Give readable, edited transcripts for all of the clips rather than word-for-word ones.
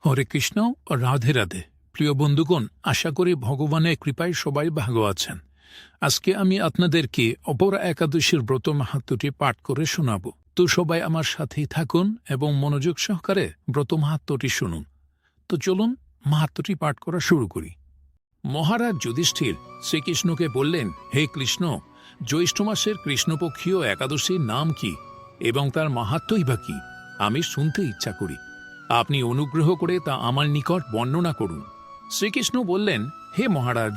হরে কৃষ্ণ ও রাধে রাধে। প্রিয় বন্ধুগণ, আশা করি ভগবানের কৃপায় সবাই ভালো আছেন। আজকে আমি আপনাদেরকে অপরা একাদশীর ব্রত মাহাত্ম্যটি পাঠ করে শোনাব। তো সবাই আমার সাথেই থাকুন এবং মনোযোগ সহকারে ব্রত মাহাত্ম্যটি শুনুন। তো চলুন মাহাত্ম্যটি পাঠ করা শুরু করি। মহারাজ যুধিষ্ঠির শ্রীকৃষ্ণকে বললেন, হে কৃষ্ণ, জ্যৈষ্ঠ মাসের কৃষ্ণপক্ষীয় একাদশীর নাম কি এবং তার মাহাত্ম্যই বা কি? আমি শুনতে ইচ্ছা করি। আপনি অনুগ্রহ করে তা আমার নিকট বর্ণনা করুন। শ্রীকৃষ্ণ বললেন, হে মহারাজ,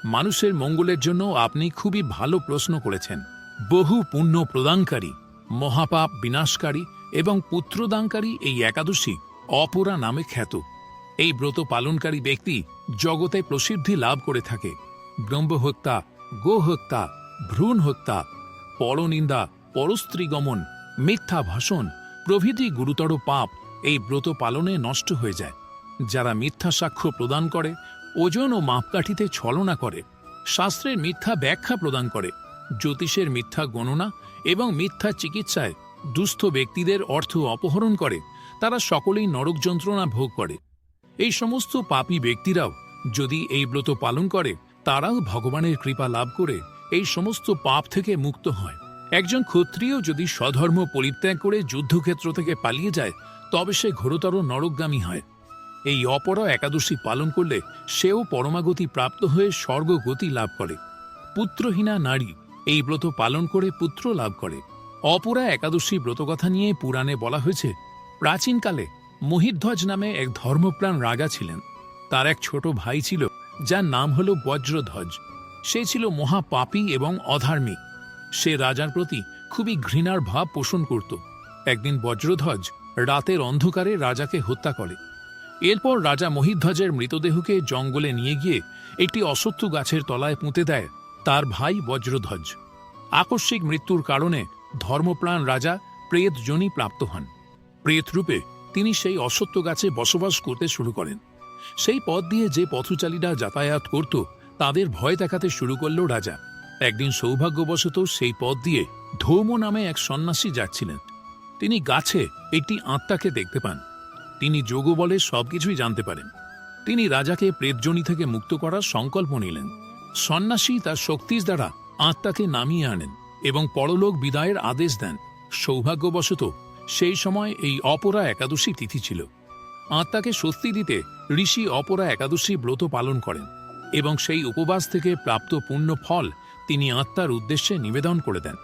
মানুষের মঙ্গলের জন্য আপনি খুবই ভালো প্রশ্ন করেছেন। বহু পুণ্য প্রদানকারী, মহাপাপ বিনাশকারী এবং পুত্রদানকারী এই একাদশী অপরা নামে খ্যাত। এই ব্রত পালনকারী ব্যক্তি জগতে প্রসিদ্ধি লাভ করে থাকে। ব্রহ্মহত্যা, গোহত্যা, ভ্রূণ হত্যা, পরনিন্দা, পরস্ত্রীগমন, মিথ্যা ভাষণ প্রভৃতি গুরুতর পাপ এই ব্রত পালনে নষ্ট হয়ে যায়। যারা মিথ্যা সাক্ষ্য প্রদান করে, ওজন ও মাপকাঠিতে ছলনা করে, শাস্ত্রের মিথ্যা ব্যাখ্যা প্রদান করে, জ্যোতিষের মিথ্যা গণনা এবং মিথ্যা চিকিৎসায় দুস্থ ব্যক্তিদের অর্থ অপহরণ করে, তারা সকলেই নরক যন্ত্রণা ভোগ করে। এই সমস্ত পাপী ব্যক্তিরাও যদি এই ব্রত পালন করে, তারাও ভগবানের কৃপা লাভ করে এই সমস্ত পাপ থেকে মুক্ত হয়। একজন ক্ষত্রিয় যদি স্বধর্ম পরিত্যাগ করে যুদ্ধক্ষেত্র থেকে পালিয়ে যায়, তবে সে ঘোরতর নরকগামী হয়। এই অপরা একাদশী পালন করলে সেও পরমাগতি প্রাপ্ত হয়ে স্বর্গগতি লাভ করে। পুত্রহীনা নারী এই ব্রত পালন করে পুত্র লাভ করে। অপরা একাদশী ব্রতকথা নিয়ে পুরাণে বলা হয়েছে, প্রাচীনকালে মহিধ্বজ নামে এক ধর্মপ্রাণ রাজা ছিলেন। তার এক ছোট ভাই ছিল, যার নাম হল বজ্রধ্বজ। সে ছিল মহাপাপী এবং অধার্মিক। সে রাজার প্রতি খুবই ঘৃণার ভাব পোষণ করত। একদিন বজ্রধ্বজ রাতের অন্ধকারে রাজাকে হত্যা করে। এরপর রাজা মহিধ্বজের মৃতদেহকে জঙ্গলে নিয়ে গিয়ে একটি অশ্বত্থ গাছের তলায় পুঁতে দেয় তার ভাই বজ্রধ্বজ। আকস্মিক মৃত্যুর কারণে ধর্মপ্রাণ রাজা প্রেত যোনি প্রাপ্ত হন। প্রেতরূপে তিনি সেই অশ্বত্থ গাছে বসবাস করতে শুরু করেন। সেই পথ দিয়ে যে পথচারীরা যাতায়াত করত, তাদের ভয় দেখাতে শুরু করল রাজা। একদিন সৌভাগ্যবশত সেই পথ দিয়ে ধৌম নামে এক সন্ন্যাসী যাচ্ছিলেন। তিনি গাছে একটি আত্মাকে দেখতে পান। তিনি যোগবলে সবকিছুই জানতে পারেন। তিনি রাজাকে প্রেতজনি থেকে মুক্ত করার সংকল্প নিলেন। সন্ন্যাসী তার শক্তির দ্বারা আত্মাকে নামিয়ে আনেন এবং পরলোক বিদায়ের আদেশ দেন। সৌভাগ্যবশত সেই সময় এই অপরা একাদশী তিথি ছিল। আত্মাকে স্বস্তি দিতে ঋষি অপরা একাদশী ব্রত পালন করেন এবং সেই উপবাস থেকে প্রাপ্ত পুণ্য ফল তিনি আত্মার উদ্দেশ্যে নিবেদন করে দেন।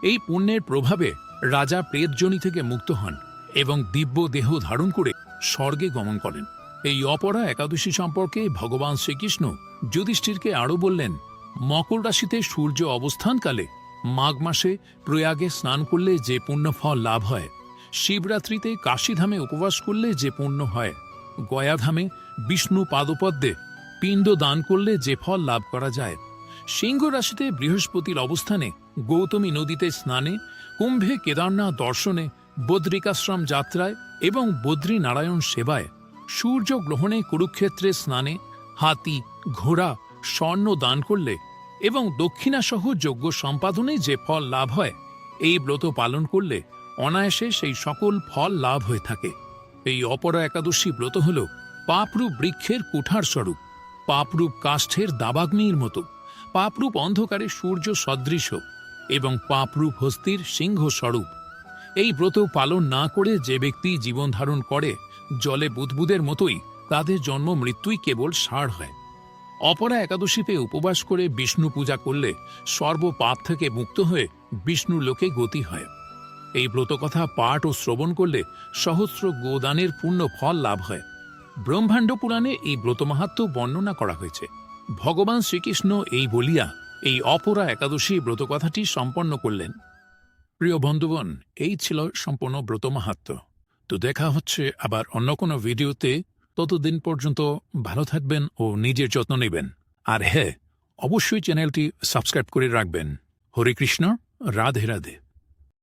এই পুণ্যের প্রভাবে রাজা প্রেতজনি থেকে মুক্ত হন এবং দিব্য দেহ ধারণ করে স্বর্গে গমন করেন। এই অপরা একাদশী সম্পর্কে ভগবান শ্রীকৃষ্ণ যুধিষ্ঠিরকে আরও বললেন, মকর রাশিতে সূর্য অবস্থানকালে মাঘ মাসে প্রয়াগে স্নান করলে যে পুণ্যফল লাভ হয়, শিবরাত্রিতে কাশীধামে উপবাস করলে যে পুণ্য হয়, গয়াধামে বিষ্ণু পাদপদ্মে পিণ্ড দান করলে যে ফল লাভ করা যায়, সিংহ রাশিতে বৃহস্পতির অবস্থানে গৌতমী নদীতে স্নানে, কুম্ভে কেদারনাথ দর্শনে, বদ্রিকাশ্রম যাত্রায় এবং বদ্রীনারায়ণ সেবায়, সূর্য গ্রহণে কুরুক্ষেত্রে স্নানে, হাতি, ঘোড়া, স্বর্ণ দান করলে এবং দক্ষিণাসহ যজ্ঞ সম্পাদনে যে ফল লাভ হয়, এই ব্রত পালন করলে অনায়াসে সেই সকল ফল লাভ হয়ে থাকে। এই অপরা একাদশী ব্রত হল পাপরূপ বৃক্ষের কুঠার স্বরূপ, পাপরূপ কাষ্ঠের দাবাগ্নির মতো, পাপরূপ অন্ধকারে সূর্য সদৃশ এবং পাপরূপ হস্তির সিংহ স্বরূপ। এই ব্রত পালন না করে যে ব্যক্তি জীবন ধারণ করে, জলে বুদবুদের মতোই তাদের জন্ম মৃত্যুই কেবল সার হয়। অপরা একাদশীতে উপবাস করে বিষ্ণু পূজা করলে সর্বপাপ থেকে মুক্ত হয়ে বিষ্ণু লোকে গতি হয়। এই ব্রতকথা পাঠ ও শ্রবণ করলে সহস্র গোদানের পূর্ণ ফল লাভ হয়। ব্রহ্মাণ্ড পুরাণে এই ব্রত মাহাত্ম্য বর্ণনা করা হয়েছে। ভগবান শ্রীকৃষ্ণ এই বলিয়া এই অপরা একাদশী ব্রতকথাটি সম্পন্ন করলেন। প্রিয় বন্ধুগণ, এই ছিল সম্পূর্ণ ব্রত মাহাত্ম্য। তো দেখা হচ্ছে আবার অন্য কোনো ভিডিওতে। ততদিন পর্যন্ত ভালো থাকবেন ও নিজের যত্ন নেবেন। আর হ্যাঁ, অবশ্যই চ্যানেলটি সাবস্ক্রাইব করে রাখবেন। হরে কৃষ্ণ, রাধে রাধে।